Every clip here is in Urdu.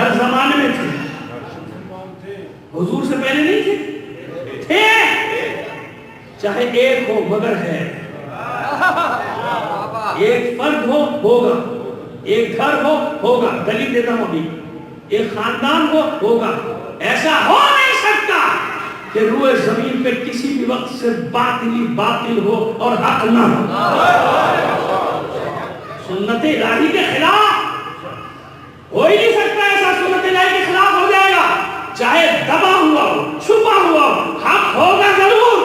ہر زمانے میں تھے، حضور سے پہلے نہیں تھے، چاہے ایک ہو مگر ہے، ایک فرد ہو ہوگا، ایک گھر ہو ہوگا، دلیل دیتا ہوں ابھی، ایک خاندان ہو ہوگا، ایسا ہو نہیں سکتا کہ روئے زمین پہ کسی بھی وقت سے باطلی باطل ہو اور حق نہ ہو۔ سنت الہی کے خلاف ہو ہی نہیں سکتا، ایسا سنت الہی کے خلاف ہو جائے گا، چاہے دبا ہوا ہو، چھپا ہوا ہو، حق ہوگا ضرور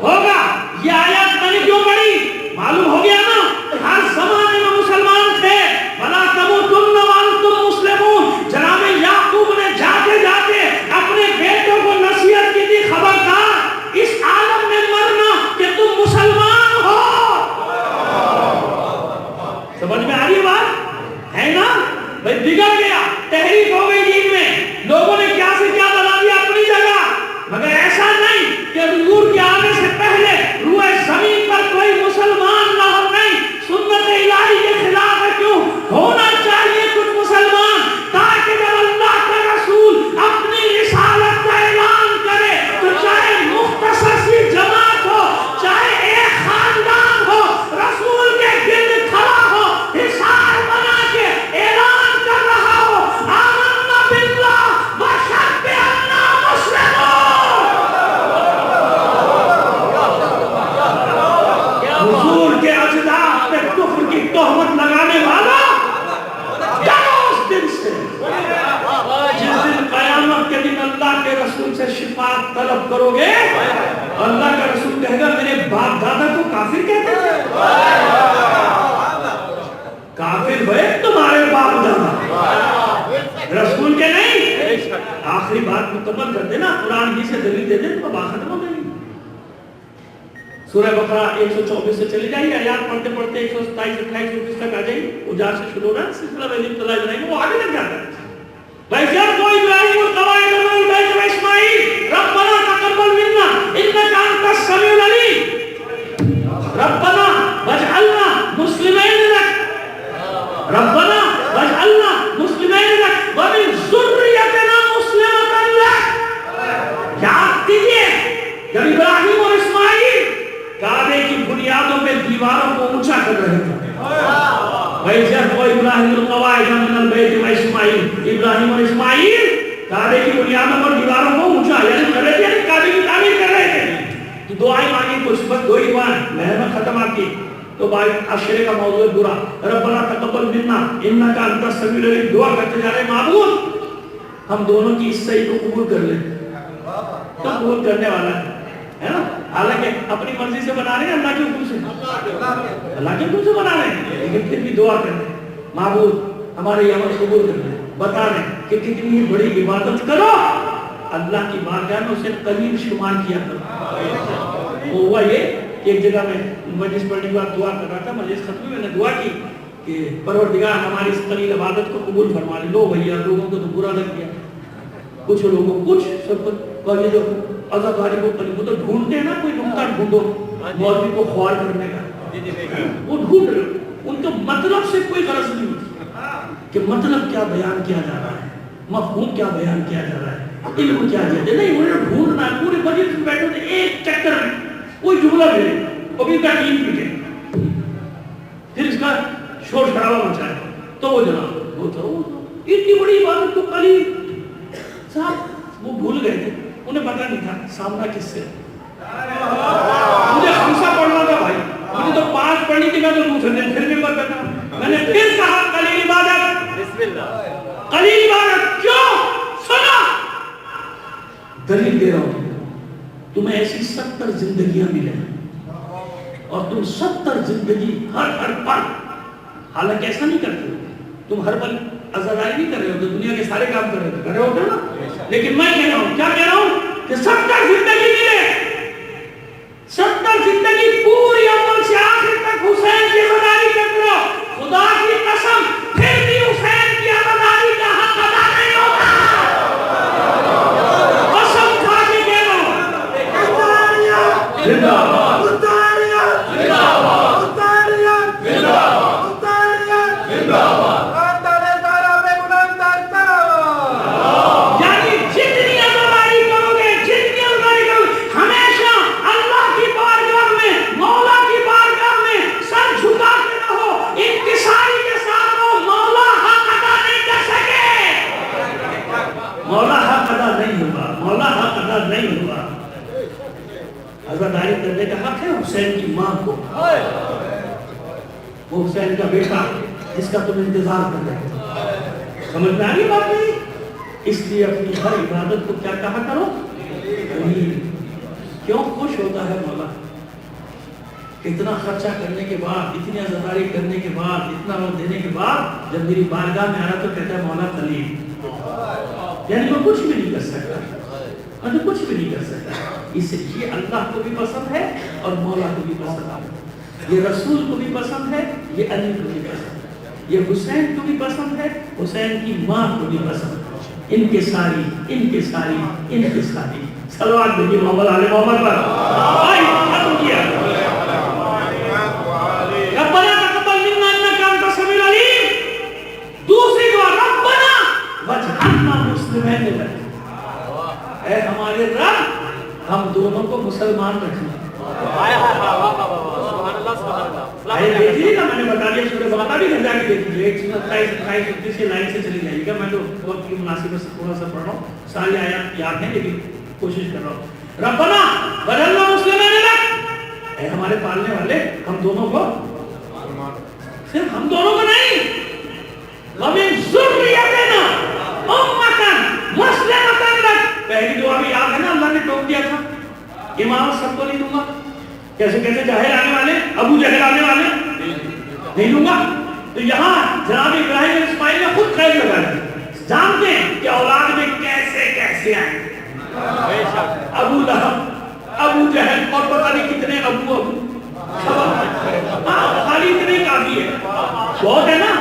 ہوگا۔ یہ آیات میں نے کیوں پڑھی؟ معلوم ہو گیا نا، ہر زمانے میں مسلمان تھے، وَلَا تَمُوتُنَّ وَأَنْتُمْ مُسْلِمُونَ۔ جناب یعقوب نے جاتے جاتے اپنے بیٹوں کو نصیحت کی تھی، خبردار اس عالم میں مرنا کہ تم مسلمان ہو۔ سمجھ میں آ رہی ہے بات؟ ہے نا؟ بھئی بگڑ گیا، تحریف ہو گئی دین میں، لوگوں نے کیا سے کیا بنا دیا اپنی جگہ، مگر ایسا نہیں کہ حضور کے آنے سے پہلے روئے زمین پر کوئی مسلمان نہ ہو، نہیں، سنت الہی کے خلاف ہے۔ کیوں ہونا چاہیے کچھ مسلمان، تاکہ جب اللہ کا رسول اپنی رسالت کا اعلان کرے تو چاہے مختصر سی جماعت ہو، چاہے ایک خاندان ہو، رسول کے گرد کھڑا ہو، حصار بنا کے اعلان کر رہا ہو، آمنا باللہ واشہد بأننا مسلمون۔ حضور کے اجداد پہ کفر کی تہمت لگانے والا ڈرو اس دن سے، جس دن قیامت کے دن اللہ کے رسول سے شفاعت طلب کرو گے، اللہ کا رسول کہے گا میرے باپ دادا کو کافر کہتے تھے، کافر ہوئے تمہارے باپ دادا، رسول کے نہیں۔ آخری بات مکمل کر دینا، قرآن ہی سے دلیل دے دیں تو بات ختم ہو گئی۔ سورہ بقرہ 124 سے چلی جائیے، آیات پڑھتے پڑھتے 127 28 29 تک آ جائیے، اجار سے شروع ہو رہا ہے، سلسلہ میں ابتدا بنائیں گے، وہ آگے لگ جاتا ہے۔ وَإِذْ إِبْرَاهِيمُ الْقَوَاعِدَ مِنَ الْبَيْتِ وَإِسْمَاعِيلُ رَبَّنَا تَقَبَّلْ مِنَّا إِنَّكَ أَنْتَ السَّمِيعُ الْعَلِيمُ رَبَّنَا وَاجْعَلْنَا مُسْلِمَيْنِ لَكَ رَبَّنَا وَاجْعَلْنَا مُسْلِمَيْنِ لَكَ وَمِنْ ذُرِّيَّتِنَا مُسْلِمَةً لَكَ۔ یاد کیجئے جب ابراہیم اور اسماعیل کعبے کی بنیادوں پہ دیواروں کو اونچا کر رہے تھے، وَإِذْ يَرْفَعُ إِبْرَاهِيمُ الْقَوَاعِدَ مِنَ الْبَيْتِ وَإِسْمَاعِيلُ ابراہیم اور اسماعیل کعبے کی بنیادوں پر دیواروں کو اونچا یعنی کر رہے تھے، یعنی کعبے کی تعمیر کر رہے تھے، تو دعائیں مانگی، کچھ بس دو ہی دعائیں محنت ختم آتی، تو بھائی عشرے کا موضوع برا، ربنا تقبل منا انک انت السمیع العلیم، دعا کرتے جا رہے معبود ہم دونوں کی اس صحیح کو قبول کر لیں، تو قبول کرنے والا ہے نا، حالانکہ اپنی مرضی سے بنا رہے ہیں، اللہ کے حکم سے، اللہ کے حکم سے بنا رہے ہیں، لیکن پھر بھی دعا کرتے ہیں معبود ہمارے یہ عمل قبول کر لیں، بتا رہے ہیں کہ کتنی بڑی عبادت کرو، اللہ کی بارگاہ میں اسے قلیل شمار کیا کرو۔ ہوا یہ کہ ایک جگہ میں مجلس پڑھنے کے بعد دعا کر رہا تھا، مجلس ختم میں نے دعا کی کہ پروردگار ہماری اس قلیل عبادت کو قبول فرما لے۔ لو بھیا لوگوں کو تو برا لگ گیا، کچھ لوگوں کچھ سب کو یہ جو عزاداری کو قلیل وہ تو ڈھونڈتے ہیں نا، کوئی نقطہ ڈھونڈو مولوی کو خوار کرنے کا، وہ ڈھونڈ رہے، ان کا مطلب سے کوئی غرض نہیں ہوتی کہ مطلب کیا بیان کیا جا رہا ہے، مفہوم کیا بیان کیا جا رہا ہے، علم کیا دیا جائے، نہیں انہیں ڈھونڈنا ہے، پورے مجلس میں بیٹھے ہوتے ایک چکر میں کوئی جملہ ملے ابھی کا ٹیم پیٹے، پھر اس کا شور شرابہ مچائے، تو وہ جناب وہ تھا اتنی بڑی عبادت کو قلیل صاحب وہ بھول گئے تھے، انہیں پتہ نہیں تھا سامنا کس سے۔ مجھے خمسہ پڑھنا تھا بھائی، مجھے تو 5 پڑھنی تھی، میں تو دوسرے دن پھر بھی پر کرنا، میں نے پھر کہا قلیل عبادت، بسم اللہ قلیل عبادت کیوں؟ سنا دلیل دے رہا ہوں، تمہیں ایسی 70 زندگیاں ملیں اور تم 70 زندگی ہر پل، حالانکہ ایسا نہیں کرتے ہو، تم ہر پل عزاداری نہیں کر رہے ہوتے، دنیا کے سارے کام کر رہے ہوتے نا، لیکن میں کہہ رہا ہوں، کیا کہہ رہا ہوں کہ 70 زندگی ملے، 70 زندگی پوری اول سے آخر تک حسین کی عزاداری کرتے رہو، خدا کی قسم پھر بھی حسین کی عزاداری کا حق ادا نہیں ہوتا، قسم کھا کے کہہ رہا ہوں، زندہ باد زندہ باد زندہ باد زندہ باد۔ مولا حق ادا نہیں ہوا. عزاداری کرنے کا حق ہے حسین کی ماں کو. وہ حسین کا بیٹا جس کا تم انتظار کر رہے ہو. سمجھ میں آ گئی بات نہیں؟ اس لیے اپنی ہر عبادت کو کیا کہا کرو؟ کیوں خوش ہوتا ہے مولا؟ اتنا خرچہ کرنے کے بعد، اتنی عزاداری کرنے کے بعد، اتنا وقت دینے کے بعد جب میری بارگاہ میں آیا تو کہتا ہے مولا خلیل. یعنی میں کچھ بھی نہیں کر سکتا، میں کچھ بھی نہیں کر سکتا. اس یہ اللہ کو بھی پسند ہے اور مولا کو بھی پسند ہے. یہ رسول کو بھی پسند ہے، یہ علی کو بھی پسند ہے، یہ حسین کو بھی پسند ہے، حسین کی ماں کو بھی پسند ہے. ان کے ساری صلوات بھیجیے محمد علی محمد پر. آئی ختم کیا. ربنا تقبل منا انک انت السمیع العلیم. دوسری دعا ربنا واجعلنا مسلمین لک. اے ہمارے رب ہم دونوں کو مسلمان رکھنا. دیکھیے گا، میں نے بتا دیا سورہ بقرہ بھی گھر جا کے دیکھیے. 28 لائن سے چلی جائے گا. میں تو وقت کی مناسبت سے تھوڑا سا پڑھ رہا ہوں، ساری آیات یاد ہیں لیکن کوشش کر رہا ہوں. ربنا واجعلنا مسلمین لک. اے ہمارے پالنے والے ہم دونوں کو، صرف ہم دونوں کو نہیں، وَمِن ذُرِّيَّتِنَا أُمَّةً مُسْلِمَةً لَكَ. پہلی دعا بھی یاد ہے نا، اللہ نے ٹوک دیا تھا امامت سب کو نہیں دوں گا. کیسے جاہل آنے والے، ابو جہل آنے والے نہیں دوں گا. تو یہاں جناب ابراہیم اور اسماعیل نے خود قید لگا دی. جانتے ہیں کہ اولاد میں کیسے آئیں. ابو لہب، ابو جہل اور پتہ نہیں کتنے ابو خالی اتنے کافی ہے. بہت ہے نا،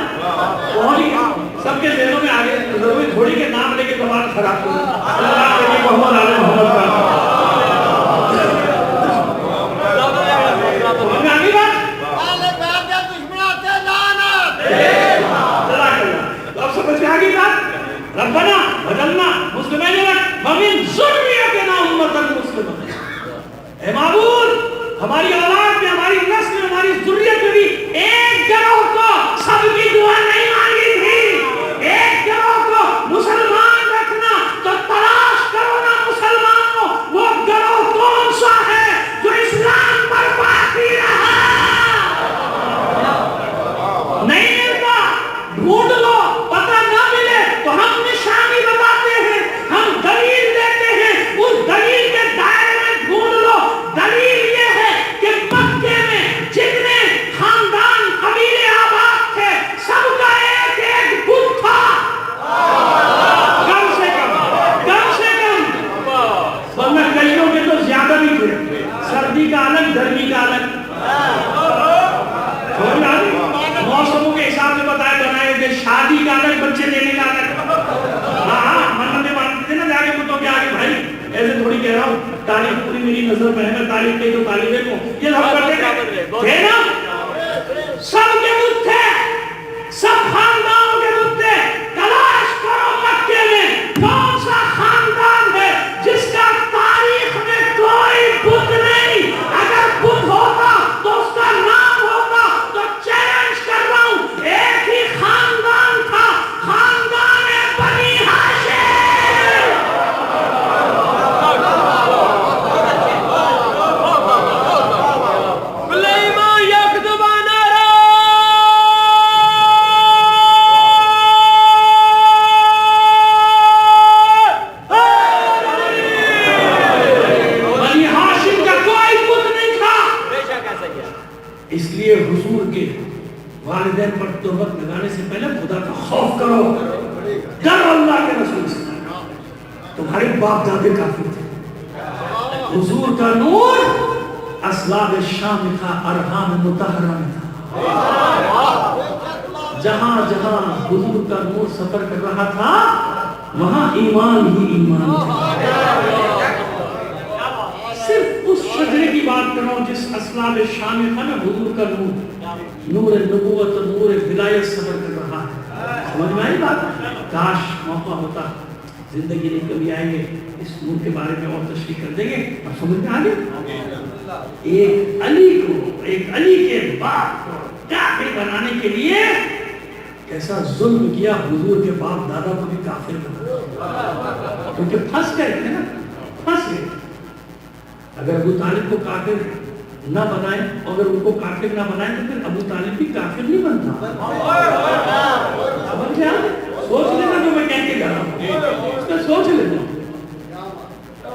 بہت ہی سب کے ذہنوں میں آگے ضروری تھوڑی کے نام لے کے زبان خراب کرو. اللہ کے لیے محمد علی محمد کا ربنا واجعلنا مسلمین لک ومن ذریتنا امة مسلمة. اے معبود ہماری اولاد میں، ہماری نسل میں، ہماری ذریت میں بھی ایک گروہ کو سب کی دعا نہیں مانگی تھی. ایک گروہ کو مسلمان رکھنا تو تلاش کرو نا مسلمانوں، وہ گروہ کون سا ہے جو اسلام پر باقی رہا؟ نہیں ملتا، ڈھونڈ لو. پتہ نہ ملے تو ہم نشانی بتاتے ہیں، ہم دلیل دیتے ہیں. اس دلیل کے دائرے میں ڈھونڈ لو. دلیل یہ ہے کہ مکے میں جتنے خاندان قبیلے آباد تھے سب کا ایک بت تھا. کم سے کم ورنہ کئیوں کے تو زیادہ بھی تھے. سردی کا الگ، گرمی کا الگ. موسموں کے حساب سے بنائے تھے. شادی کا الگ، بچے دینے کا الگ. ہاں منتیں مانتے تھے نا جا کے بتوں کے آگے. بھائی ایسے تھوڑی کہہ رہا ہوں، تعریف پوری میری نظر میں ہے، میں تعریف کی تو تعریف دیکھوں. یہ سب کرتے تھے نا، سب کے بت تھے، سب خاندانوں کے بت تھے. تلاش کرو مکے میں کون سا خاندان ہے جس کا تاریخ میں کوئی بت نہیں. اگر بت ہوتا تو اس کا نام ہوتا. تو چیلنج کر رہا ہوں، ایک ہی خاندان تھا، خاندان بنی ہاشم. اس لیے حضور کے والدین پر تہمت لگانے سے پہلے خدا کا خوف کرو. ڈرو اللہ کے رسول سے. تمہارے باپ دادے کافر تھے. حضور کا نور اسلاب شام تھا، ارحام مطہرہ میں تھا. جہاں جہاں حضور کا نور سفر کر رہا تھا وہاں ایمان ہی ایمان تھا. صرف اس شجرے کی بات کر رہا ہوں جس اسلاب شام تھا نا، حضور کا نور، نور نبوت اور نور ولایت سفر کر رہا ہے. سمجھ میں آئی بات؟ کاش موقع ہوتا، زندگی میں کبھی آئیں گے اس نور کے بارے میں اور تشریح کر دیں گے. اب سمجھ میں آگے ایک علی کو، ایک علی کے باپ کو کافر بنانے کے لیے کیسا ظلم کیا. حضور کے باپ دادا کو بھی کافر بنا. کیونکہ پھنس گئے تھے نا، پھنس گئے. اگر ابو طالب کو کافر نہ بنائیں، اگر ان کو کافر نہ بنائیں تو پھر ابو طالب بھی کافر نہیں بنتا. سمجھ گیا؟ سوچ لینا جو میں کہہ کے جا رہا ہوں، اس میں سوچ لینا.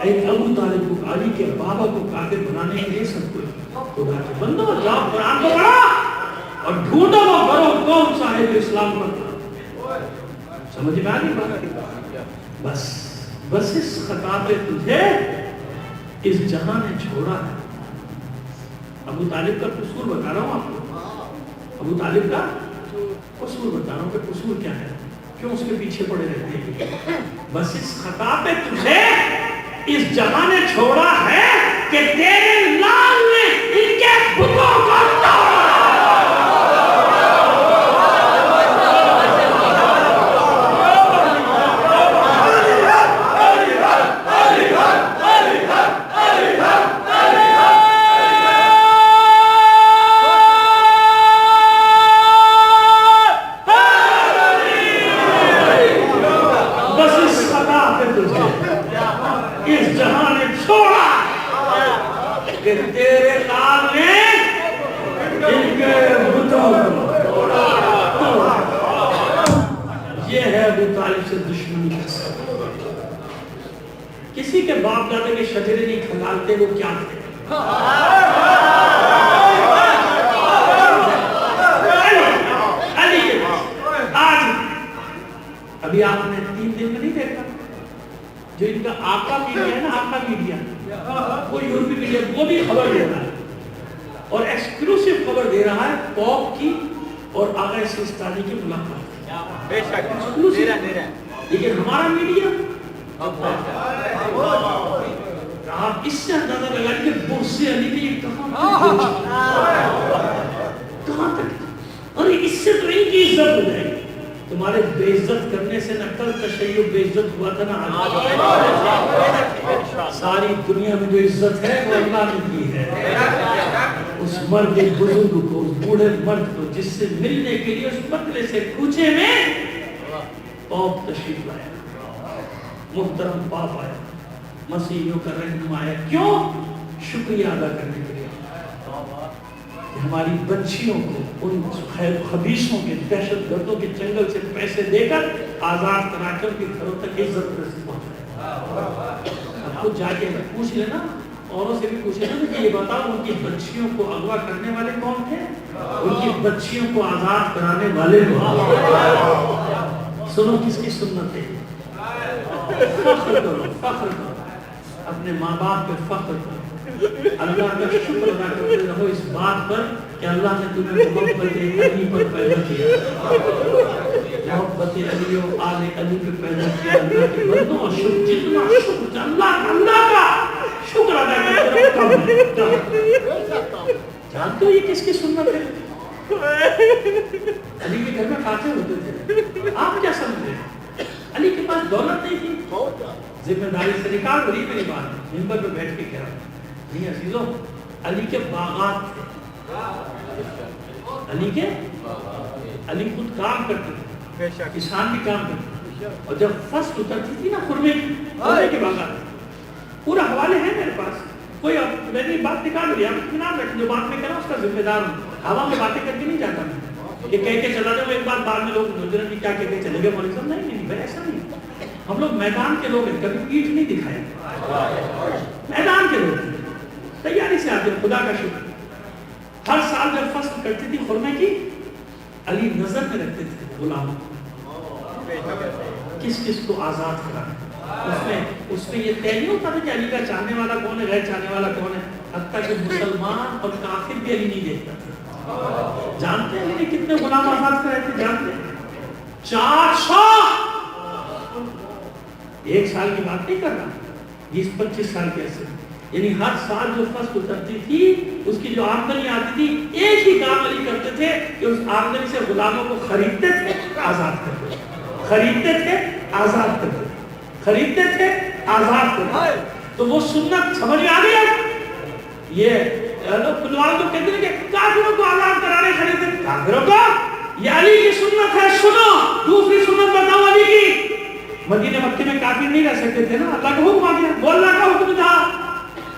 ایک ابو طالب کو، علی کے بابا کو کافر بنانے کے لیے سب کچھ خدا کے بندو جاؤ قرآن کو پڑھا اور ڈھونڈو وہ بڑو کون صاحب اسلام پر. سمجھ میں آ گئی بات؟ بس اس خطا پہ تجھے اس جہاں نے چھوڑا ہے. ابو طالب کا قصور بتا رہا ہوں آپ کو، ابو طالب کا قصور بتا رہا ہوں کہ قصور کیا ہے، کیوں اس کے پیچھے پڑے رہتے ہیں. بس اس خطا پہ تجھے اس جہاں نے چھوڑا ہے کہ تیرے لال نے ان کے بتوں کو توڑا. کسی کے باپ دادا کے شجرے نہیں کھنگالتے، وہ کیا تھے؟ آج ابھی آپ نے 3 دن میں نہیں دیکھا جو ان کا آقا میڈیا ہے نا، آقا میڈیا، وہ یورپی میڈیا، وہ بھی خبر دے رہا ہے اور ایکسکلوسیو خبر دے رہا ہے پوپ کی اور آقا سیستانی کی ملاقات. لیکن ہمارا میڈیا آپ اس سے اندازہ لگائیں کہ برس علی کے یہ کہاں تک، اور اس سے تو ان کی عزت ہو جائے گی. تمہارے بے عزت کرنے سے نہ کل تشیع بے عزت ہوا تھا نا آج. ساری دنیا میں جو عزت ہے وہ اللہ نے کی ہے. اس مرد بزرگ کو، اس بوڑھے مرد کو جس سے ملنے کے لیے اس پتلے سے کوچے میں پاپ تشریف لایا، محترم پاپ آیا، مسیحیوں کا رہنما آیا. کیوں؟ شکریہ ادا کرنے کے لیے کہ ہماری بچیوں کو ان خبیثوں کے، دہشت گردوں کے چنگل سے پیسے دے کر آزاد کرا کر کے گھروں تک عزت رسی پہنچائے. اب خود جا کے پوچھ لینا، اوروں سے بھی پوچھ لینا کہ یہ بتاؤ ان کی بچیوں کو اغوا کرنے والے کون تھے، ان کی بچیوں کو آزاد کرانے والے کون؟ سنو کس کی سنت ہے. فخر کرو، فخر کرو اپنے ماں باپ پہ، فخر کرو. اللہ کا شکر ادا کرتے رہو اس بات پر کہ اللہ نے تمہیں محبت علی پر پیدا کیا، محبت علی و آل علی پہ پیدا کیا. اللہ کے بندوں اور شکر، جتنا شکر اللہ کا شکر ادا کرتے رہو. جانتے ہو یہ کس کی سنت ہے؟ علی کے گھر میں کھاتے ہوتے تھے. آپ کیا سمجھتے ہیں؟ علی کے پاس دولت نہیں تھی، ذمہ داری سے نکال رہی میری بات، منبر پہ بیٹھ کے کہہ رہا ہوں. نہیں عزیزوں، علی کے باغات تھے، علی خود کام کرتے تھے، کسان بھی کام کرتے تھے. اور جب فصل اترتی تھی نا خرمے کے باغات، پورا حوالے ہیں میرے پاس. کوئی میں نے بات نکال لیا، اطمینان رکھیں، جو بات میں کرا اس کا ذمہ دار ہوں. ہوا میں باتیں کر کے نہیں جاتا میں، یہ کہہ کے چلا جاؤ ایک بات، بعد میں لوگ نوجوان کیا کہہ کے چلے گئے مولوی صاحب. نہیں بھائی ایسا نہیں. ہم لوگ میدان کے لوگ ہیں، کبھی پیٹھ نہیں دکھائے. میدان کے لوگ ہیں، تیاری سے آتے ہیں. خدا کا شکر ہر سال جب فصل کرتی تھی خرمے کی، علی نظر میں رکھتے تھے غلاموں کس کس کو آزاد کرانا. اس میں یہ طے نہیں ہوتا تھا کہ علی کا چاہنے والا کون ہے، غیر چاہنے والا کون ہے. حتیٰ کہ مسلمان اور کافر بھی علی نہیں دیکھتا تھا. جانتے ہیں علی نے کتنے غلام آزاد کرائے تھے؟ جانتے ہیں 400. ایک سال کی بات نہیں کر رہا، 20-25 سال کے عرصے. یعنی ہر سال جو فصل اترتی تھی اس کی جو آمدنی آتی تھی، ایک ہی کام علی کرتے تھے کہ اس آمدنی سے غلاموں کو خریدتے تھے، آزاد کرتے تھے، خریدتے تھے، آزاد کرتے تھے، خریدتے تھے، آزاد کرتے تھے. تو وہ سنت سمجھ میں آ گئی. یہ لوگ پلوان تو کہتے ہیں کہ کافروں کو آزاد کرانے خریدتے، کافروں کو، یہ علی کی سنت ہے. سنو دوسری سنت بتاؤ علی کی. مدینہ مکے میں کافر نہیں رہ سکتے تھے نا، اللہ کا حکم آ گیا، وہ اللہ کا حکم تھا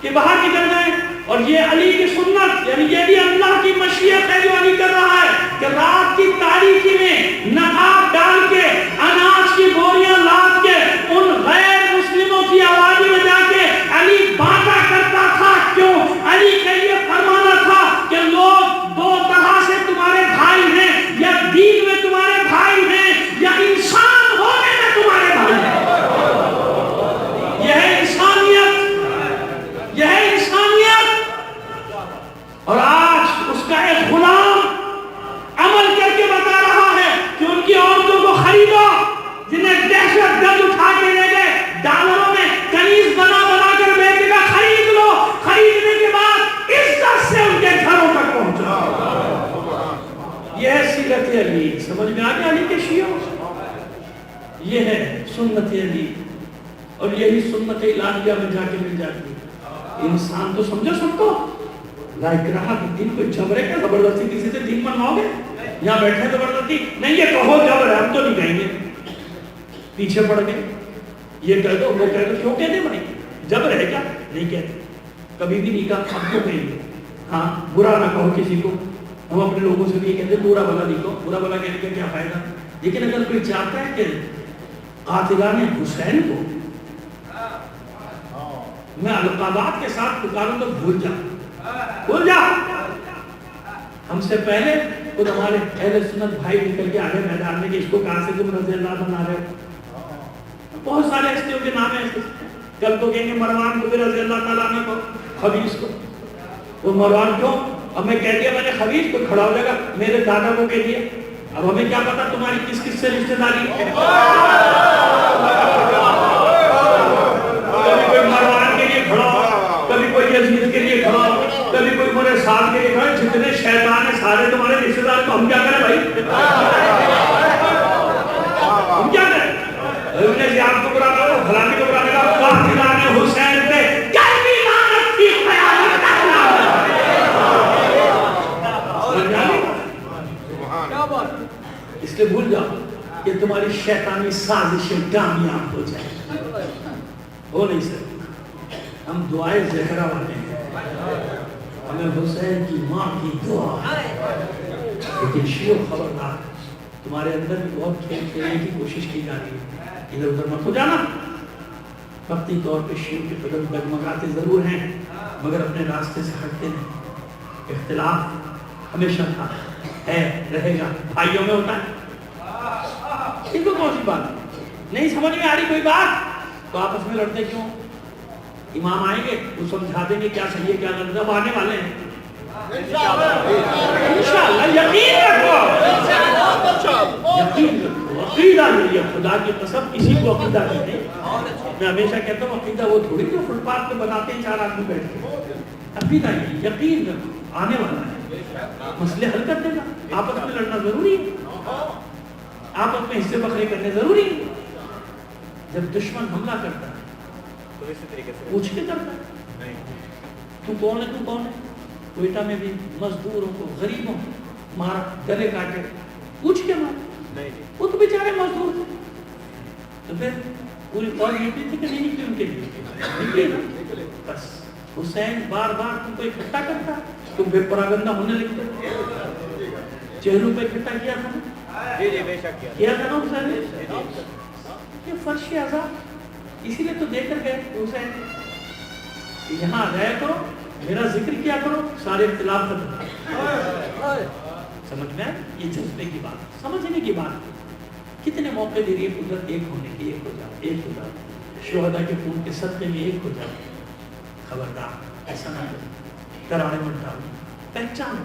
کہ باہر نکل گئے. اور یہ علی کی سنت، یعنی یہ بھی اللہ کی مشیت ہے جو علی کر رہا ہے کہ رات کی تاریکی میں نقاب ڈال کے اناج کی بوریاں لاد کے ان غیر مسلموں کی آبادی میں جا کے علی بانٹا کرتا تھا. کیوں؟ علی کا یہ فرمانا تھا کہ لوگ دو طرح سے تمہارے بھائی ہیں، یا دین میں تمہارے بھائی ہیں یا انسان ہونے میں تمہارے بھائی ہیں. یہ ہے انسانیت، یہ ہے انسانیت. اور آج اس کا ایک غلام عمل کر کے بتا رہا ہے کہ ان کی عورتوں کو خریدو جنہیں دہشت گرد اٹھا کے لے گئے، ڈالروں میں کنیز بنا بنا کر بیٹے کا خرید لو، خریدنے کے بعد عزت سے ان کے گھروں تک پہنچو. یہ ہے سیرت علی. سمجھ میں آ گیا علی کے شیعوں؟ یہ ہے سنت علی، اور یہی سنت الہیہ میں جا کے مل جاتی ہے. انسان تو سمجھو سب کو لا اکراہ فی الدین، کوئی جبر ہے کیا؟ زبردستی کسی سے دین منواؤ گے؟ یہاں بیٹھے زبردستی نہیں، یہ کہو جبر ہے، ہم تو نہیں کہیں گے. پیچھے پڑ گئے، یہ کہہ دو وہ کہہ دو. کیوں کہتے بھائی؟ جبر ہے کیا؟ نہیں کہتے. کبھی بھی نہیں کہا، ہم کیوں کہیں گے؟ ہاں برا نہ کہو کسی کو. ہم اپنے لوگوں سے بھی یہ کہتے برا بلا نہیں کہو. برا بلا کہنے کا کیا فائدہ؟ لیکن اگر کوئی چاہتا ہے کہ قاتلان حسین کو میں القابات کے ساتھ پکاروں تو بھول جا، بھول جا. ہم سے پہلے خود ہمارے اہل سنت بھائی نکل کے آگے میدان میں کہ اس کو کہاں سے تم رضی اللہ بنا رہے ہو. بہت سارے ہستیوں کے نام ہیں. کل تو کہیں گے مروان کو بھی رضی اللہ تعالیٰ عنہ کو، خبیث کو. وہ مروان کیوں؟ اب میں کہہ دیا میں نے خبیث کو، کھڑا ہو جائے گا میرے دادا کو کہہ دیا. اب ہمیں کیا پتا تمہاری کس کس سے رشتہ داری ہے. کبھی کوئی مروان کے لیے کھڑا ہو، کبھی کوئی یزید کے لیے کھڑا ہو، کبھی کوئی میرے ساتھ کے لیے کھڑا. جتنے شیطان ہیں سارے تمہارے رشتہ دار، تو ہم کیا کریں بھائی؟ ہم کیا کریں؟ ابن زیاد کو برا کرو، فلانے کو برا کرو، قاتلان حسین پہ کلمی لعنت کی قیامت تک اس لیے بھول جاؤ کہ تمہاری شیطانی سازشیں کامیاب ہو جائیں. ہو نہیں سکتی. ہم دعائیں زہرا والے ہیں، ہمیں حسین کی ماں کی دعا. لیکن شیعہ خبردار، تمہارے اندر بھی بہت کھیل کھیلنے کی کوشش کی جا رہی ہے. ادھر ادھر مت ہو جانا. وقتی طور پہ شیعوں کے قدم ڈگمگاتے ضرور ہیں مگر اپنے راستے سے ہٹتے نہیں. اختلاف ہمیشہ تھا، ہے، رہے گا. بھائیوں میں ہوتا ہے. ان کو کون سی بات نہیں سمجھ میں آ رہی کوئی بات تو آپس میں لڑتے کیوں؟ امام آئیں گے وہ سمجھا دیں گے کیا صحیح ہے کیا غلط ہے. آنے والے ہیں انشاءاللہ. یقین رکھو، یقین رکھو. عقیدہ نہیں ہے، خدا کی قسم کسی کو عقیدہ کہتے ہیں. میں ہمیشہ کہتا ہوں عقیدہ وہ تھوڑی جو فٹ پاتھ پہ بناتے ہیں 4 آدمی بیٹھ کے. عقیدہ نہیں، یقین رکھو آنے والا ہے، مسئلے حل کر دے گا. آپس میں لڑنا ضروری ہے، آپس میں حصے بکھرے کرنے ضروری ہے. جب دشمن حملہ کرتا ہے تو اسی طریقے سے پوچھ کے کرتا ہے. تو کون ہے، تو کون ہے. کوئٹہ میں بھی مزدوروں کو، غریبوں کو مارا، گلے کاٹے، پوچھ کے مارا. وہ تو بیچارے مزدور تھے. تو پھر پوری قوم نکلی تھی کہ نہیں نکلی ان کے لیے؟ نکلی نا. بس حسین بار بار تم کو اکٹھا کرتا، تم پھر پراگندہ ہونے لگتے. چہروں پہ اکٹھا کیا تھا نا، کیا تھا نا حسین. یہ فرش عذاب اسی لیے تو دے کر گئے حسین. یہاں رہے کرو، میرا ذکر کیا کرو، سارے اختلاف ختم. سمجھ میں یہ جذبے کی بات، سمجھنے کی بات. کتنے موقع دے رہی ہے قدرت ایک ہونے کی. ایک ہو جاؤ، ایک ہو جاؤ. شہداء کے خون کے صدقے میں ایک ہو جاؤ. خبردار ایسا نہ کرو، کراڑے مت ڈالو. پہچانو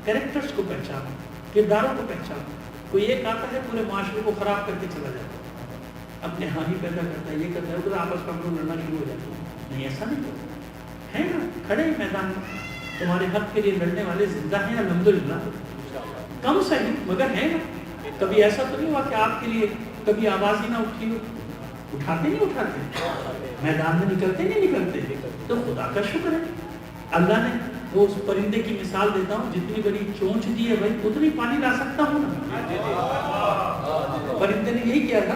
کریکٹرز کو، پہچانو کرداروں کو پہچانو. کوئی ایک آتا ہے پورے معاشرے کو خراب کر کے چلا جاتا ہے، اپنے ہانی پیدا کرتا ہے، یہ کرتا ہے، ادھر آپس میں لوگ لڑنا شروع ہو جاتے ہیں. نہیں ایسا نہیں کرو. ہے نا کھڑے میدان میں تمہارے حق کے لیے لڑنے والے زندہ ہیں الحمدللہ. کم صحیح مگر ہے نا. کبھی ایسا تو نہیں ہوا کہ آپ کے لیے کبھی آواز ہی نہ اٹھی ہو. اٹھاتے نہیں اٹھاتے، میدان میں نکلتے نہیں نکلتے. تو خدا کا شکر ہے اللہ نے وہ اس پرندے کی مثال دیتا ہوں، جتنی بڑی چونچ دی ہے بھائی اتنی پانی لا سکتا ہوں نا. پرندے نے یہی کیا تھا،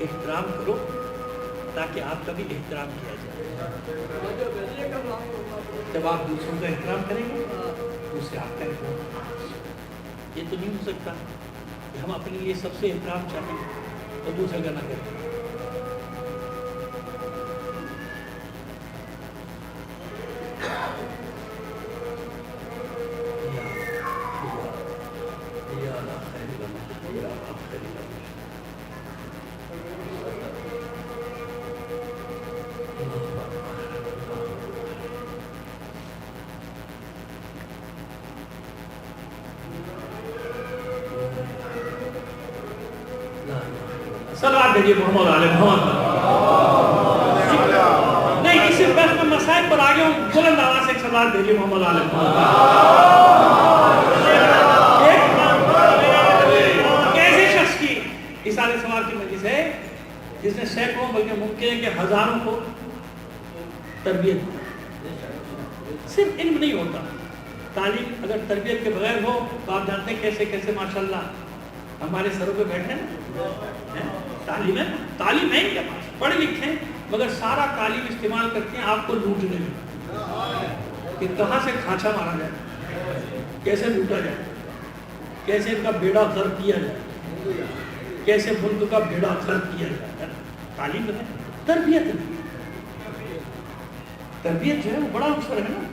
احترام کرو تاکہ آپ کا بھی احترام کیا جائے. جب آپ دوسروں کا احترام کریں گے تو اس سے آپ کا احترام. یہ تو نہیں ہو سکتا کہ ہم اپنے لیے سب سے احترام چاہیں اور دوسرے کا نہ کریں. صلوات بھیجیے محمد علیہ محمد. نہیں اسی بحث میں مسائل پر آگے ہوں بلند آواز سے صلوات بھیجیے محمد علیہ محمد. کیسے شخص کی اصالہ ثواب کی مجلس ہے جس نے سینکڑوں بلکہ ممکن ہے کہ ہزاروں کو تربیت. صرف علم نہیں ہوتا, تعلیم اگر تربیت کے بغیر ہو تو آپ جانتے ہیں کیسے کیسے ماشاءاللہ ہمارے سروں پہ بیٹھے نا. تعلیم ہے ان کے پاس, پڑھے لکھے مگر سارا تعلیم استعمال کرتے ہیں آپ کو لوٹنے میں کہ کہاں سے کھانچا مارا جائے, کیسے لوٹا جائے, کیسے ان کا بیڑا غرق کیا جائے, کیسے ملک کا بیڑا غرق کیا جائے. تعلیم ہے, تربیت ہے. تربیت جو ہے وہ بڑا عنصر ہے نا.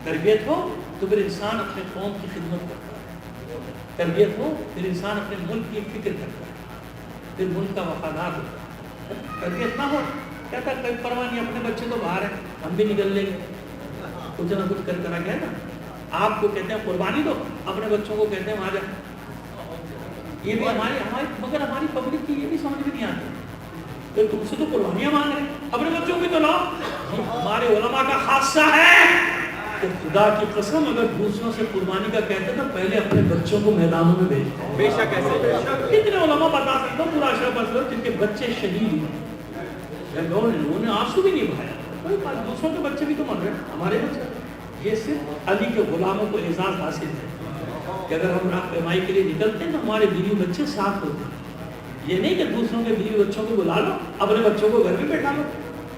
تربیت ہو تو پھر انسان اپنے قوم کی خدمت کرتا ہے. تربیت ہو پھر انسان اپنے ملک کی فکر کرتا ہے, پھر ملک کا وفادار ہوتا ہے. تربیت نہ ہو کہتا ہے کوئی پرواہ نہیں, اپنے بچے تو باہر ہیں, ہم بھی نکل لیں گے, کچھ نہ کچھ کر آ گیا نا. آپ کو کہتے ہیں قربانی دو, اپنے بچوں کو کہتے ہیں وہاں جا. یہ بھی ہماری مگر ہماری پبلک کی یہ بھی سمجھ میں نہیں آتی کہ تم سے تو قربانیاں مانگ رہے ہیں, اپنے بچوں کو تو لاؤ. ہمارے علماء کا خاصہ ہے کہ خدا کی قسم اگر دوسروں سے قربانی کا کہتے ہیں تو پہلے اپنے بچوں کو میدانوں میں بھیجتے ہیں. بے شک ایسے کتنے علماء بتا سکتا ہوں پورا اشرف اسلم جن کے بچے شہید ہوئے, انہوں نے آنسو بھی نہیں بہایا. دوسروں کے بچے بھی تو مر رہے ہیں, ہمارے بچے. یہ صرف علی کے غلاموں کو اعزاز حاصل ہے کہ اگر ہم راہ پیمائی کے لیے نکلتے ہیں تو ہمارے بیوی بچے ساتھ ہوتے ہیں. یہ نہیں کہ دوسروں کے بیوی بچوں کو بلا لو, اپنے بچوں کو گھر میں بیٹھا لو.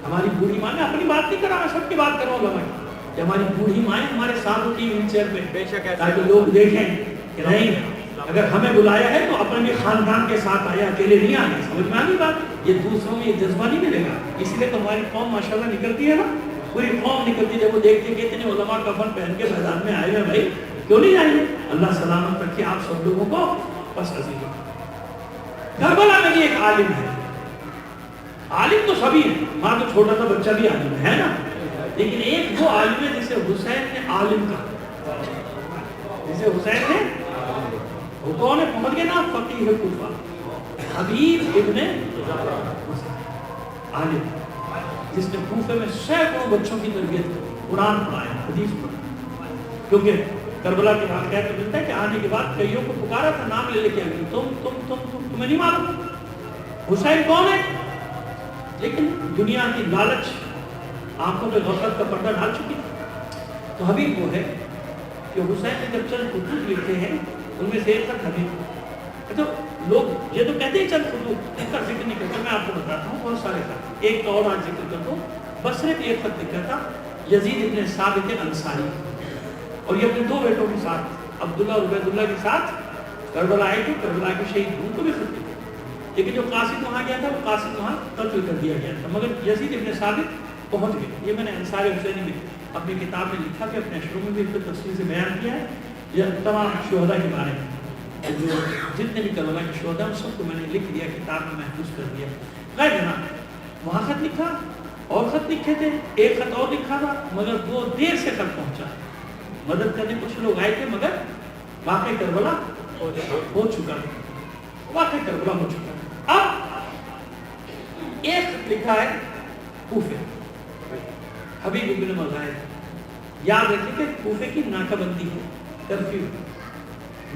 ہماری بوڑھی ماں نے اپنی بات نہیں کرا, میں سب کی بات کر رہا ہوں علماء کی, کہ ہماری بوڑھی مائیں ہمارے ساتھ ہوتی ہیں ویل چیئر پہ, تاکہ لوگ دیکھیں کہ نہیں اگر ہمیں بلایا ہے تو اپنے بھی خاندان کے ساتھ آیا, اکیلے نہیں آئے. سمجھ میں آنی بات, یہ دوسروں میں یہ جذبہ نہیں ملے گا. اس لیے تو ہماری قوم ماشاءاللہ نکلتی ہے نا, پوری قوم نکلتی ہے. جب وہ دیکھتے کہ اتنے علماء کفن پہن کے میدان میں آئے ہیں, بھائی کیوں نہیں جائیں گے. اللہ سلامت رکھے آپ سب لوگوں کو. بس عزیز کربلا میں بھی ایک عالم ہے. عالم تو سبھی ہے, ماں تو چھوٹا سا بچہ بھی عالم ہے نا, لیکن ایک وہ عالم ہے جسے حسین نے عالم کہا. جسے حسین نے, وہ کون ہے, پہنچ گئے نا فقیہ کوفہ, حبیب ابن عالم, جس نے کوفے میں سینکڑوں بچوں کی تربیت کی, قرآن پڑھایا, حدیث پڑھایا. کیونکہ کربلا کے واقعہ تو ملتا ہے کہ آنے کے بعد کئیوں کو پکارا تھا, نام لے کے آگے تمہیں نہیں معلوم حسین کون ہے. لیکن دنیا کی لالچ آنکھوں پہ غفلت کا پردہ ڈال چکی تھی. تو حبیب وہ ہے کہ حسین نے جب چند خطوط لکھے ہیں ان میں سے ایک خط حبیب. تو لوگ یہ تو کہتے ہیں چند خطوط, ان کا ذکر نہیں کرتا, میں آپ کو بتاتا ہوں بہت سارے خط. ایک تو اور آج ذکر کرتا ہوں, بصرے پہ ایک خط لکھا تھا یزید ابن ثابت انصاری, اور یہ اپنے دو بیٹوں کے ساتھ عبداللہ اور عبیداللہ کے ساتھ کربلا آئے تھے, کربلا کے شہید ان کو بھی خط لکھا. لیکن جو قاصد وہاں گیا تھا وہ قاصد وہاں قتل کر دیا گیا تھا, مگر یزید ابن ثابت پہنچ گئے. یہ میں نے انصار حسینی میں اپنی کتاب میں لکھا کہ اپنے اشروں میں بھی اس کو تفصیل سے بیان کیا ہے. یہ تمام شہداء کے بارے میں جو جتنے بھی کربلا کے شہداء سب کو میں نے لکھ دیا, کتاب میں محفوظ کر دیا. غیر جناب وہاں خط لکھا اور خط لکھے تھے, ایک خط اور لکھا تھا مگر وہ دیر سے خط پہنچا. مدد کرنے کچھ لوگ آئے تھے مگر واقعی کربلا ہو چکا تھا, واقعی کربلا ہو چکا تھا. اب ایک خط لکھا ہے کوفے, حبیب ابن مغائر. یاد رکھیں کہ کوفے کی ناکہ بندی ہے, کرفیو,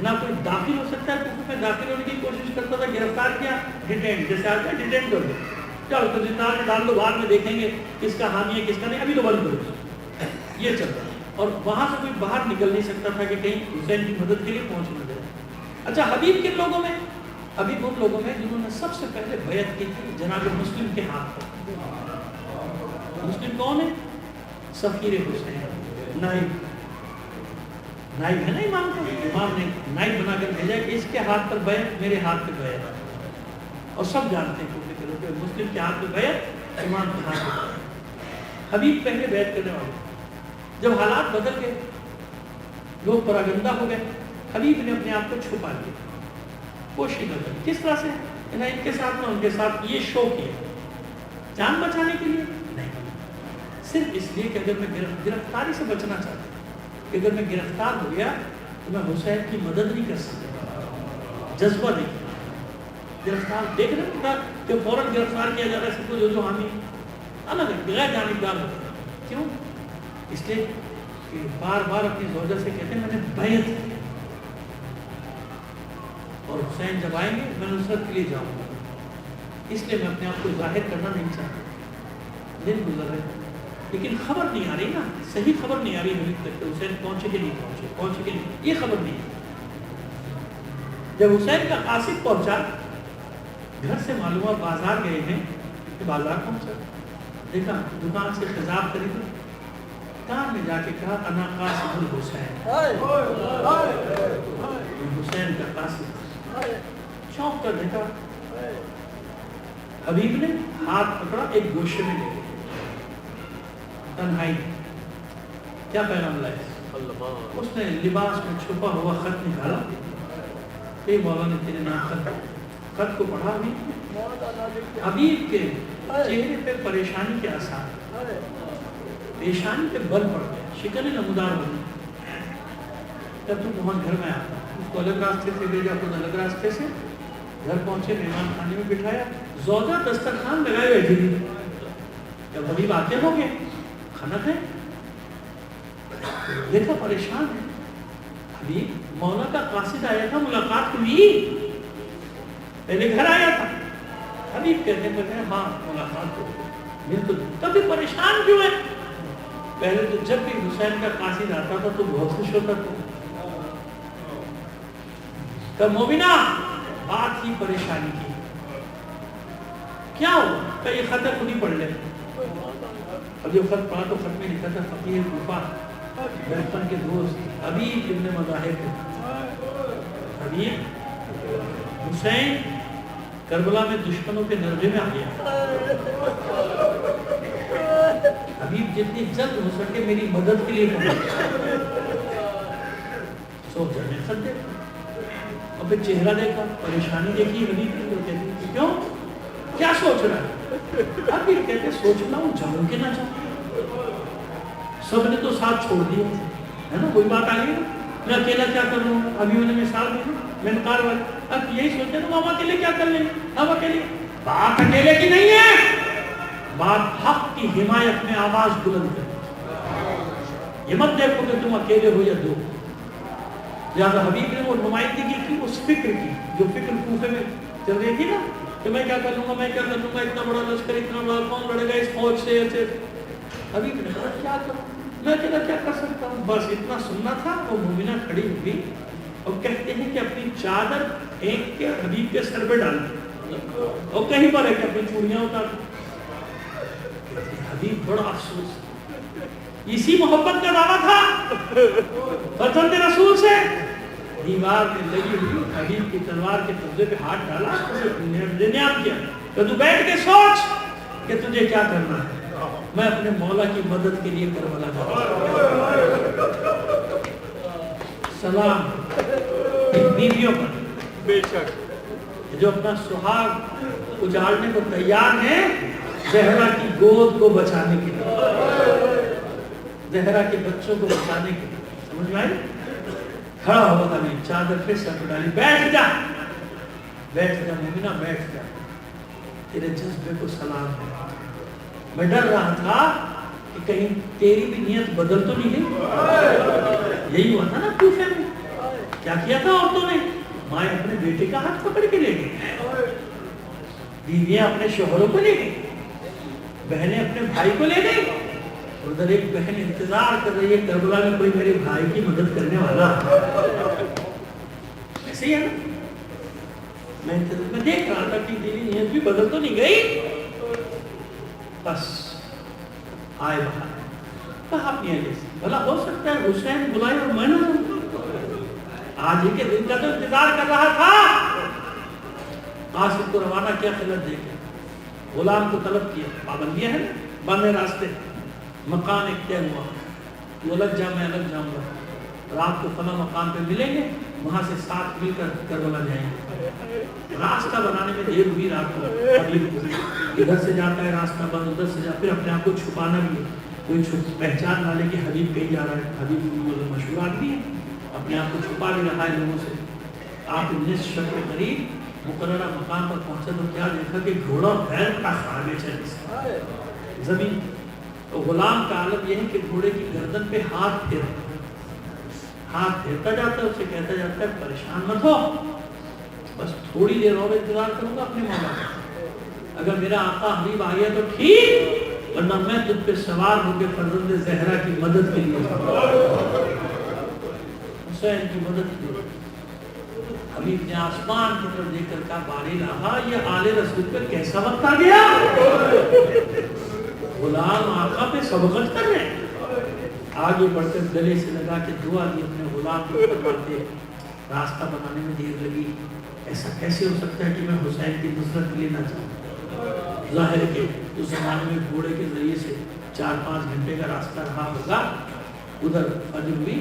نہ کوئی داخل ہو سکتا ہے. کوفے میں داخل ہونے کی کوشش کرتا تھا, گرفتار کیا, ڈیٹین, جیسے آتا ہے ڈیٹین کر دو, چلو تو زندان میں ڈال دو, بعد میں دیکھیں گے کس کا حامی ہے کس کا نہیں, ابھی تو بند کرو. یہ چلتا. اور وہاں سے کوئی باہر نکل نہیں سکتا تھا کہ کہیں حسین کی مدد کے لیے پہنچ نہ جائے. اچھا حبیب کن لوگوں میں, ابھی ان لوگوں میں جنہوں نے سب سے پہلے بیعت کی تھی جناب مسلم کے ہاتھ پر. مسلم کون ہے؟ سفیر حسین، نائب ہے نا امام کا. امام نے نائب بنا کر بھیجا کہ اس کے ہاتھ پر بیعت، میرے ہاتھ پہ بیعت. اور سب جانتے ہیں کہ مسلم کے ہاتھ پہ بیعت، امام کے ہاتھ پہ بیعت. حبیب پہلے بیعت کرنے والے. جب حالات بدل گئے، لوگ پراگندہ ہو گئے، حبیب نے اپنے آپ کو چھپا لیا، کوشش نہ کی. کس طرح سے؟ نہ ان کے ساتھ نہ ان کے ساتھ. یہ شو کیا جان بچانے کے لیے نہیں، صرف اس لیے کہ اگر میں گرفتاری سے بچنا چاہتا ہوں کہ اگر میں گرفتار ہو گیا تو میں حسین کی مدد نہیں کر سکتا. جذبہ نہیں. گرفتار دیکھ رہے ہیں کہ فوراً گرفتار کیا جا رہا ہے سب کو، جو حامی الگ ہے، بغیر جانبدار ہوتے ہیں. کیوں؟ اس لیے کہ بار بار اپنی زوجہ سے کہتے ہیں میں نے بیعت کی اور حسین جب آئیں گے میں نصرت کے لیے جاؤں گا، اس لیے میں اپنے آپ کو ظاہر کرنا نہیں چاہتا. دن گزر رہے لیکن خبر نہیں آ رہی نا، صحیح خبر نہیں آ رہی ابھی تک کہ حسین پہنچے کہ نہیں پہنچے کہ نہیں، یہ خبر نہیں ہے. جب حسین کا قاصد پہنچا، گھر سے معلوم ہوا بازار گئے ہیں کہ بازار پہنچا، دیکھا دکان سے خضاب خریدا، کان میں جا کے کہا انا قاصد الحسین، حسین کا قاصد. چونک کر دیکھا، حبیب نے ہاتھ پکڑا، ایک گوشے میں لے گئے. تنہائی کیا پیغام لائے؟ اس نے لباس میں چھپا ہوا خط نکالا کہ مولا نے تیرے نام خط کو پڑھا. بھی حبیب کے چہرے پہ پریشانی کے آثار، پیشانی پہ بل پڑ گیا، شکن نمودار ہو گئی. جب تو بہت گھر میں آتا، اس کو الگ راستے سے بھیجا، خود الگ راستے سے گھر پہنچے، مہمان خانے میں بٹھایا، زوجہ دسترخوان لگائے ہوئے تھی. جب حبیب آتے ہوں گے کھانا کھائیں، دیکھا پریشان ہے. حبیب مولا کا قاصد آیا تھا، ملاقات ہوئی، پہلے گھر آیا تھا. حبیب کہنے لگے ہاں ملاقات ہو گئی، تو تبھی پریشان کیوں ہے؟ پہلے تو جب بھی حسین کا قاصد آتا تھا تو بہت خوش ہوتا تھا. کہ مومنہ بات ہی پریشانی کی، کیا ہو؟ کہ یہ خط خود ہی پڑھ لے. اب جو خط پڑھا تو خط میں لکھا تھا فقیر کوفہ بچپن کے دوست حبیب ابن مظاہر. حبیب حسین کربلا میں دشمنوں کے نرغے میں آ گیا، حبیب جتنی جلد ہو سکے میری مدد کے لیے پہنچ. سوچا میں خط دیکھا اور پھر چہرہ دیکھا، پریشانی دیکھی حبیب کی. تو کہتی کیوں، کیا سوچ رہا ہے؟ حبیب کہتے سوچنا ہوں جاؤں کہ نہ جاؤں. سب نے تو ساتھ چھوڑ دیا ہے نا، کوئی بات آ گئی نا، میں اکیلا کیا کر رہا ہوں. ابھی انہوں نے مثال دی میں انکار والی، اب یہی سوچتے تو ہم اکیلے کیا کر لیں گے. ہم اکیلے، بات اکیلے کی نہیں ہے، بات حق کی حمایت میں آواز بلند کریں. یہ مت دیکھو کہ تم اکیلے ہو یا دو. لہٰذا حبیب نے وہ نمائندگی کی اس فکر کی جو فکر کوفے میں چل رہی تھی نا، کہ میں کیا کر لوں گا، میں کیا کر لوں گا، اتنا بڑا لشکر، اتنا بڑا کون لڑے گا اس فوج سے ایسے. حبیب نے کہا کیا کروں، میں اکیلا کیا کر سکتا ہوں. بس اتنا سننا تھا. وہ مومنہ کھڑی ہوئی اور کہتے ہیں کہ اپنی چادر پھینک کے حبیب کے سر پہ ڈال دی اور کہیں پر ہے کہ اپنی چوڑیاں اتار دی. حبیب بڑا افسوس، اسی محبت کا دعویٰ تھا فرزند رسول سے. دیوار میں لگی ہوئی حبیب کی تلوار کے قبضے پہ ہاتھ ڈالا، نیام کیا کہ تو بیٹھ کے سوچ کہ تجھے کیا کرنا ہے. میں اپنے مولا کی مدد کے لیے کربلا جا رہا ہوں. سلام بیویوں پر بے شک جو اپنا سہاگ اجاڑنے کو تیار ہیں زہرا کی گود کو بچانے کے لیے، زہرا کے بچوں کو بچانے کے لیے. سمجھ میں آئی؟ کھڑا ہوا تھا میں، چادر پھر سر ڈالی، بیٹھ جا بیٹھ جا مومنہ بیٹھ جا، تیرے جذبے کو سلام ہے. میں ڈر رہا تھا کہ کہیں تیری بھی نیت بدل تو نہیں گئی. یہی ہوا تھا نا کوفے میں، کیا کیا تھا عورتوں نے؟ ماں اپنے بیٹے کا ہاتھ پکڑ کے لے گئی، بیویاں اپنے شوہروں کو لے گئی، بہنیں اپنے بھائی کو لے گئی. ادھر ایک بہن انتظار کر رہی ہے کربلا میں کوئی میرے بھائی کی مدد کرنے والا. ایسے ہی ہے نا، میں دیکھ رہا تھا کہ دلی نیت بھی بدل تو نہیں گئی. بس آئے باہر کہا اپنی اہلیہ سے بھلا ہو سکتا ہے حسین بلائے اور میں نہ جاؤں. آج ہی کے دن کا تو انتظار کر رہا تھا. قاسم کو روانہ کیا خلعت دے کے, غلام کو طلب کیا, پابندیاں ہیں باندھے راستے, مکان ایک طے ہوا, تو الگ جا میں الگ جاؤں گا, رات کو فلاں مقام پہ ملیں گے, وہاں سے ساتھ مل کر کربلا جائیں گے. راستہ بنانے میں دیر ہوئی رات کو, ادھر سے جاتا ہے راستہ بند, ادھر سے جا, پھر اپنے آپ کو چھپانا بھی ہے, کوئی پہچان والے کہ حبیب کہیں جا رہا ہے, حبیب مشہور آدمی ہے, اپنے آپ کو چھپا بھی رہا ہے لوگوں سے. آپ 19 شب کے قریب مقررہ مقام پر پہنچے تو کیا دیکھا کہ گھوڑا بیل کا خارے چلے زمین. تو غلام کا عالم یہ ہے کہ گھوڑے کی گردن پہ ہاتھ پھیرتا جاتا ہے, اسے کہتا جاتا ہے پریشان مت ہو, بس تھوڑی دیر اور انتظار کروں گا اپنے مولا کا, اگر میرا آقا حبیب آ گیا تو ٹھیک, ورنہ میں تجھ پہ سوار ہو کے فرزند زہرا کی مدد کے لیے حسین کی مدد کے لیے. حبیب نے آسمان کی طرف دیکھ کر کہا باری رہا یہ آل رسول پہ کیسا وقت آ گیا, غلام آقا پہ سبقت کر رہے ہیں. آگے بڑھ کر گلے سے لگا کے دعا دی اپنے غلام کو فرماتے راستہ بنانے میں دیر لگی, ایسا کیسے ہو سکتا ہے کہ میں حسین کی نصرت لینا چاہوں. ظاہر ہے کہ اس زمانے میں گھوڑے کے ذریعے سے 4-5 گھنٹے کا راستہ رہا ہوگا. ادھر فجر ہوئی,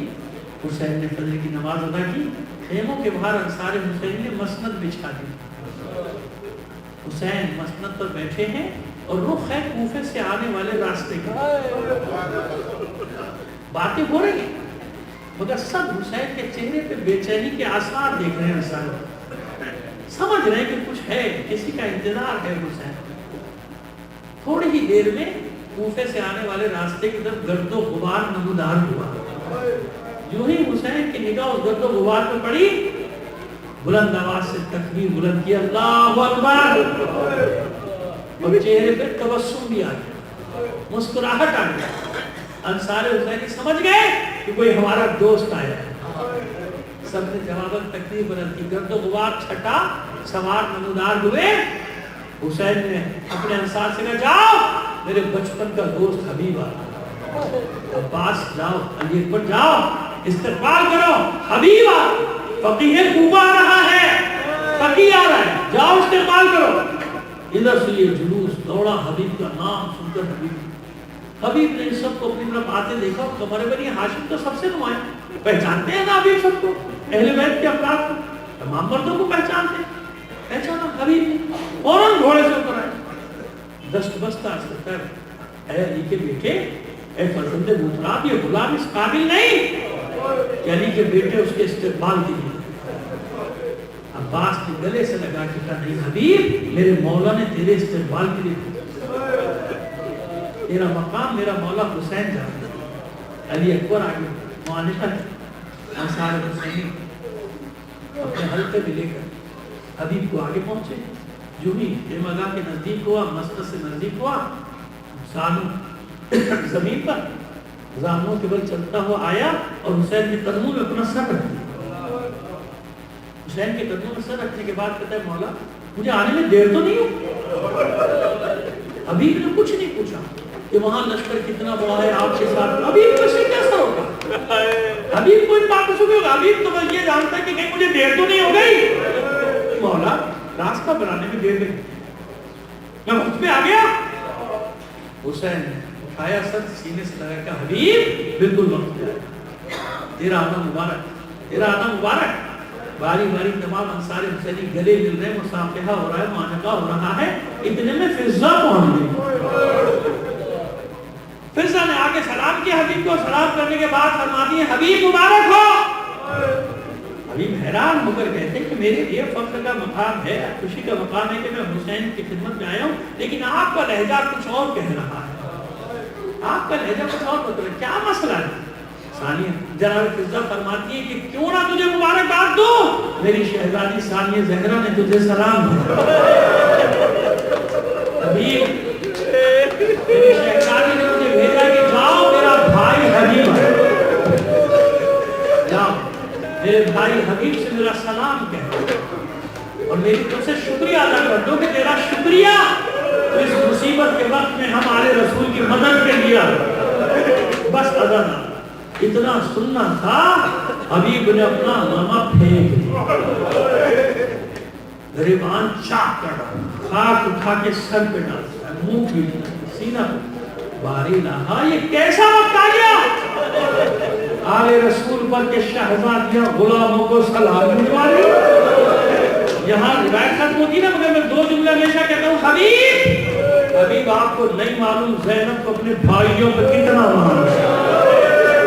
حسین نے فجر کی نماز ادا کی, خیموں کے باہر انصار حسین نے مسند بچھا دی. حسین مسند پر بیٹھے ہیں اور رخ ہے کوفے سے آنے والے راستے کی. باتیں ہو رہی ہیں مگر سب حسین کے چہرے پہ بے چینی کے آثار دیکھ رہے ہیں. انصار سمجھ رہے ہیں کہ کچھ ہے, کسی کا انتظار ہے. حسین تھوڑی ہی دیر میں کوفے سے آنے والے راستے کی طرف گرد و غبار نمودار ہوا. جو ہی حسین کی نگاہ اس گرد و غبار پہ پڑی, بلند آواز سے تکبیر بلند کیا, اللہ اکبر, اور چہرے پہ تبسم بھی آ گیا, مسکراہٹ آ گیا. انصار حسینی سمجھ گئے کہ کوئی ہمارا دوست آیا ہے. سب نے جواباً تکبیر بلند کی, گرد و غبار چھٹا, سوار نمودار ہوئے. حسین نے اپنے انصار سے کہا جاؤ میرے بچپن کا دوست حبیب آ, عباس جاؤ, علی اکبر جاؤ, استقبال کرو, حبیب آ, فقیہ کوفہ آ رہا ہے, فقیہ آ رہا ہے, جاؤ استقبال کرو. ادھر سے یہ جلوس دوڑا, حبیب کا نام سن کر حبیب نے سب کو اپنی طرف آتے دیکھا. تمہارے بنی ہاشم تو سب سے نمایاں, پہچانتے ہیں نا حبیب سب کو, اہل بیت کے افراد کو, تمام مردوں کو پہچانتے ہیں. پہچانا حبیب نے, فوراً گھوڑے سے اتر آئے, دست بستہ کرتا ہے, اے علی کے بیٹے, اے فرزند محترم, یہ غلام اس قابل نہیں کہ علی کے بیٹے اس کے استقبال کے لیے. عباس نے گلے سے لگا کے کہا نہیں حبیب, میرے مولا نے تیرے استقبال کے لیے, تیرا مقام میرا مولا حسین جانتا ہے. علی اکبر آگے معانقت انصار حسینی اپنے حلقے میں لے کر حبیب کو آگے پہنچے. جو ہی مگا کے نزدیک ہوا, مسجد سے نزدیک ہوا, سانو زمین پر زانوں کے بل چلتا ہوا آیا اور حسین کے قدموں میں اپنا سر رکھ دیا. حسین کے قدموں میں سر رکھنے کے بعد کہتا ہے مولا مجھے آنے میں دیر تو نہیں ہو. حبیب نے کچھ نہیں پوچھا کہ وہاں لشکر کتنا بڑا ہے آپ کے ساتھ, حبیب کو سے کیا سر ہوگا, حبیب کو ان باتوں سے ہوگا. حبیب تو بس یہ جانتا ہے کہ کہیں مجھے دیر تو نہیں ہو گئی. مولا راستہ بنانے میں دیر لگی, میں وقت پہ آ گیا. حسین نے اٹھایا سر, سینے سے لگا کہ حبیب بالکل وقت پہ آیا, تیرا آنا مبارک, تیرا آنا مبارک. باری باری تمام انصار حسینی گلے مل رہے, مصافحہ ہو رہا ہے, معانقہ ہو رہا ہے. اتنے میں فضا پہنچ گئی. فضا نے آگے سلام کیا حبیب کو, سلام کرنے کے بعد فرماتی ہے حبیب مبارک ہو. حبیب حیران ہو کر کہتے ہیں کہ میرے لیے فخر کا مقام ہے, خوشی کا مقام ہے کہ میں حسین کی خدمت میں آیا ہوں, لیکن آپ کا لہجہ کچھ اور کہہ رہا ہے, آپ کا لہجہ کچھ اور بتا رہا ہے, کیا مسئلہ ہے. ثانیہ جناب فضا فرماتی ہے کہ کیوں نہ تجھے مبارکباد دوں, میری شہزادی ثانیہ زہرا نے تجھے سلام دیا. حبیب میری شہزادی نے مجھے بھیجا کہ جاؤ میرا بھائی حبیب ہے, جاؤ میرے بھائی حبیب سے میرا سلام کہو, اور میری اتنا سننا تھا حبیب نے اپنا امامہ پھینک دیا، گریبان چاک کر ڈالا، خاک اٹھا کے سر پہ ڈالتا ہے، منہ پیٹنا سینہ باری لہا، یہ کیسا وقت آ گیا آل رسول پر کے شہزادیاں غلاموں کو سلام ملوانے۔ یہاں روایت ختم ہوتی نا، مگر میں دو جملہ ہمیشہ کہتا ہوں، حبیب آپ کو نہیں معلوم زینب کو اپنے بھائیوں پر کتنا مان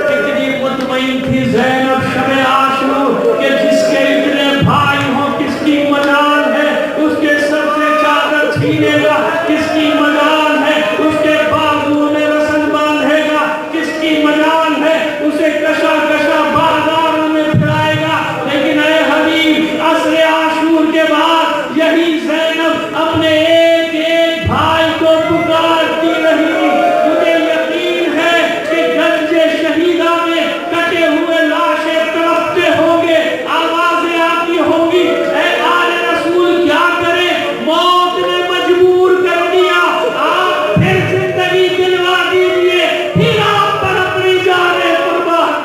کتنی مطمئن تھی زینب شب عاشور کہ جس کے اتنے بھائی ہوں کس کی مجال ہے اس کے سر سے چادر چھینے گا، کس کی مجال ہے اس کے بازو میں رسل باندھے گا، کس کی مجال ہے اسے کشا کشا بازاروں میں پھرائے گا، لیکن اے حبیب عصر عاشور کے بعد یہی زینب اپنے ایک ایک بھائی کو پکارتی رہی۔ مجھے یقین ہے کہ گنج شہیدہ میں کٹے ہوئے لاشیں تڑپتے ہوں گے، آوازیں آتی ہوں گی، اے آل رسول کیا کریں، موت نے مجبور کر دیا، آپ پھر زندگی دلوا دیجئے، پھر آپ پر اپنی جانیں قربان۔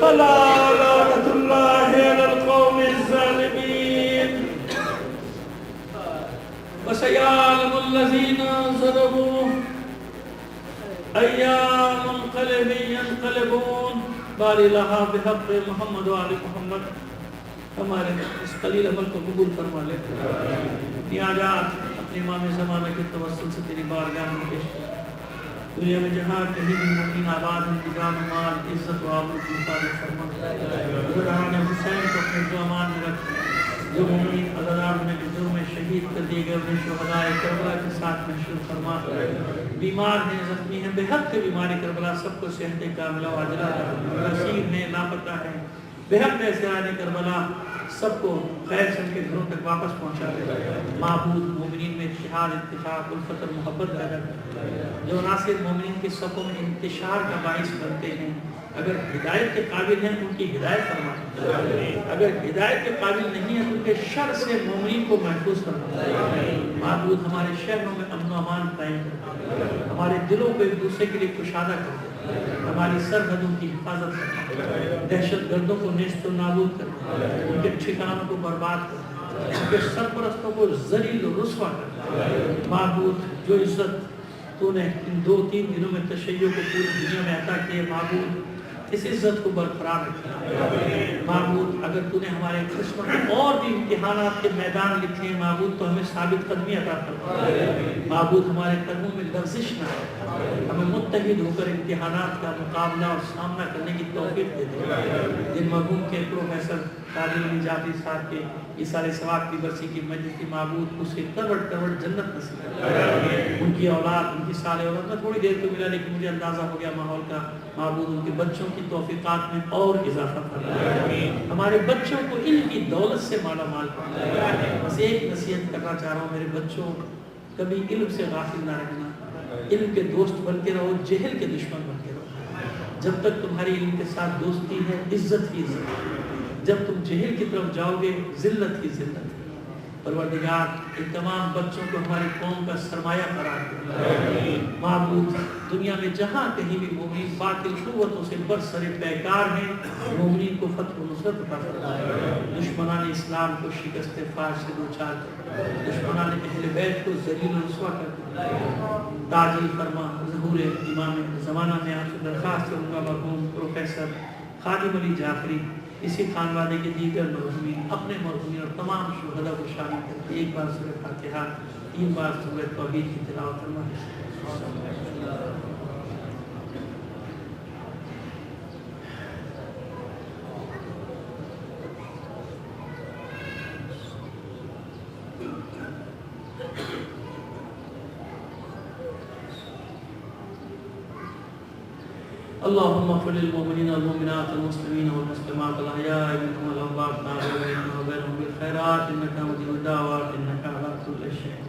الا لعنت اللہ علی القوم الظالمین۔ وسيعلم الذين ظلموا أي منقلب ينقلبون۔ باری لہا بحق محمد و آل محمد۔ ہمارے اس قلیل عمل کو قبول فرما لے، اپنی آجات اپنے امام زمانہ کے توسل سے تیری بارگاہ میں پیش کر۔ دنیا میں جہاں کہیں بھی مومن آباد ہیں، جان و مال عزت و آبرو کی حفاظت فرما۔ حضران حسین کو اپنے جو امان میں رکھ، جو مومنین عزادار نے جو میں شہید کر دیے گئے انہیں شہدائے کربلا کے ساتھ محشور فرما۔ بیمار ہیں، زخمی ہیں، بے حق کے بیماری کربلا سب کو صحت کاملہ و عاجلہ، اسیر ہیں، لاپتہ ہیں، بے حق اسیران کربلا سب کو خیر سے ان کے گھروں تک واپس پہنچا دے۔ معبود مومنین میں اتحاد، اتفاق، الفت اور محبت پیدا کر، جو عناصر مومنین کے صفوں میں انتشار کا باعث بنتے ہیں، اگر ہدایت کے قابل ہیں ان کی ہدایت فرما، اگر ہدایت کے قابل نہیں ہیں ان کے شر سے مومنین کو محفوظ فرما۔ معبود ہمارے شہروں میں امن و امان قائم کر، ہمارے دلوں کو ایک دوسرے کے لیے کشادہ کر، ہماری سرحدوں کی حفاظت کر، دہشت گردوں کو نیست و نابود کر، ان کے ٹھکانوں کو برباد کر، ان کے سرپرستوں کو ذلیل و رسوا کر۔ معبود جو عزت تو نے ان 2-3 دنوں میں تشیع کو پوری دنیا میں عطا کیے، معبود اس عزت کو برقرار رکھنا۔ معبود اگر تو نے ہمارے قسمت میں اور بھی امتحانات کے میدان لکھے ہیں معبود تو ہمیں ثابت قدمی عطا فرما۔ معبود ہمارے قدموں میں لرزش نہ ہو، ہمیں متحد ہو کر امتحانات کا مقابلہ اور سامنا کرنے کی توفیق دے دے۔ جن مرحوم کے پروفیسر قادر علی جعفری صاحب کے اِسال ثواب کی برسی کی مجلس کی معبود اسے کروڑ کروڑ جنت نصیب کرے۔ ان کی اولاد، ان کی سال اولاد میں تھوڑی دیر تو ملا لیکن مجھے اندازہ ہو گیا ماحول کا، معبود ان کے بچوں کی توفیقات میں اور اضافہ فرمائے، ہمارے بچوں کو علم کی دولت سے مالا مال فرمائے۔ بس ایک نصیحت کرنا چاہ رہا ہوں میرے بچوں، کبھی علم سے غافل نہ رہنا، علم کے دوست بنتے رہو، جہل کے دشمن بنتے رہو۔ جب تک تمہاری علم کے ساتھ دوستی ہے عزت ہی عزت ہے، جب تم جہل کی طرف جاؤ گے ذلت ہی ذلت ہے۔ پروردگار ان تمام بچوں کو ہماری قوم کا سرمایہ قرار دے۔ معبود دنیا میں جہاں کہیں بھی مومنین باطل قوتوں سے برسر پیکار ہیں، مومنین کو فتح و نصرت عطا فرما۔ دشمنان اسلام کو شکست فاش سے دوچار کر، دشمنان اہل بیت کو ذلیل و رسوا کر، تعجیل فرما۔ ظہور امام زمانہ میں آپ سے درخواست کروں گا مرحوم پروفیسر خادم علی جعفری اسی خانوادے کے دیگر مرحومین، اپنے مرحومین اور تمام شہداء کو شامل کر کے ایک بار سورہ فاتحہ، 3 بار سورہ توحید کی تلاوت فرمائیں۔ اللهم اغفر للمؤمنين والمؤمنات والمسلمين والمسلمات الاحياء منهم والاموات بينهم وبينهم بالخيرات انك مجيب الدعوات انك على كل شيء